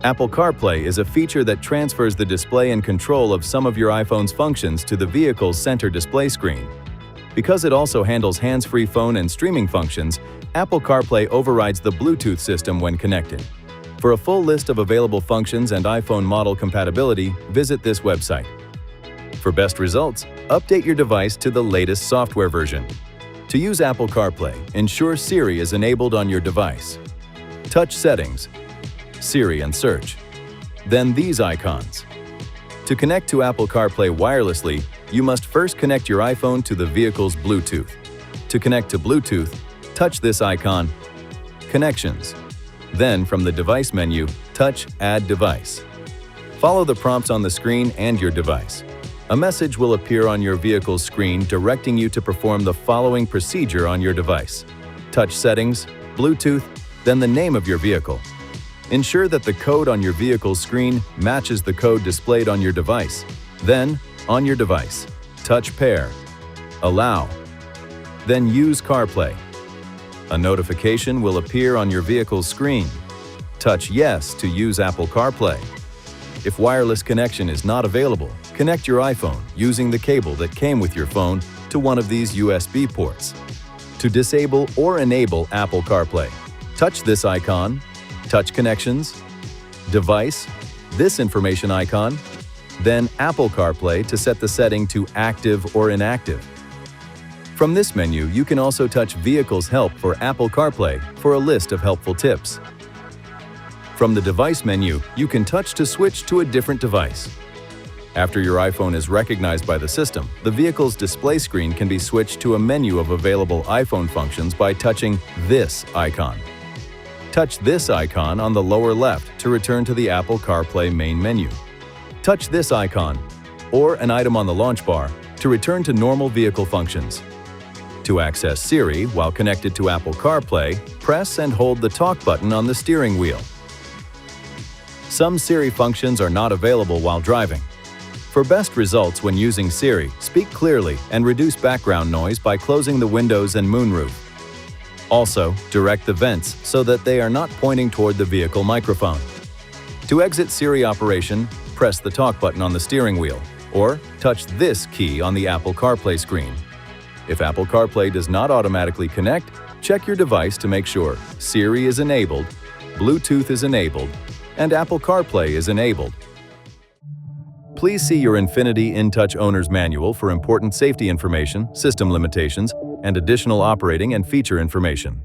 Apple CarPlay is a feature that transfers the display and control of some of your iPhone's functions to the vehicle's center display screen. Because it also handles hands-free phone and streaming functions, Apple CarPlay overrides the Bluetooth system when connected. For a full list of available functions and iPhone model compatibility, visit this website. For best results, update your device to the latest software version. To use Apple CarPlay, ensure Siri is enabled on your device. Touch Settings, Siri and Search. Then these icons. To connect to Apple CarPlay wirelessly, you must first connect your iPhone to the vehicle's Bluetooth. To connect to Bluetooth, touch this icon, Connections. Then, from the Device menu, touch Add Device. Follow the prompts on the screen and your device. A message will appear on your vehicle's screen directing you to perform the following procedure on your device. Touch Settings, Bluetooth, then the name of your vehicle. Ensure that the code on your vehicle's screen matches the code displayed on your device. Then, on your device, touch Pair, Allow, then use CarPlay. A notification will appear on your vehicle's screen. Touch Yes to use Apple CarPlay. If wireless connection is not available, connect your iPhone using the cable that came with your phone to one of these USB ports. To disable or enable Apple CarPlay, touch this icon, touch Connections, Device, this information icon, then Apple CarPlay to set the setting to Active or Inactive. From this menu, you can also touch Vehicle's Help for Apple CarPlay for a list of helpful tips. From the Device menu, you can touch to switch to a different device. After your iPhone is recognized by the system, the vehicle's display screen can be switched to a menu of available iPhone functions by touching this icon. Touch this icon on the lower left to return to the Apple CarPlay main menu. Touch this icon, or an item on the launch bar, to return to normal vehicle functions. To access Siri while connected to Apple CarPlay, press and hold the talk button on the steering wheel. Some Siri functions are not available while driving. For best results when using Siri, speak clearly and reduce background noise by closing the windows and moonroof. Also, direct the vents so that they are not pointing toward the vehicle microphone. To exit Siri operation, press the talk button on the steering wheel, or touch this key on the Apple CarPlay screen. If Apple CarPlay does not automatically connect, check your device to make sure Siri is enabled, Bluetooth is enabled, and Apple CarPlay is enabled. Please see your INFINITI InTouch Owner's Manual for important safety information, system limitations, and additional operating and feature information.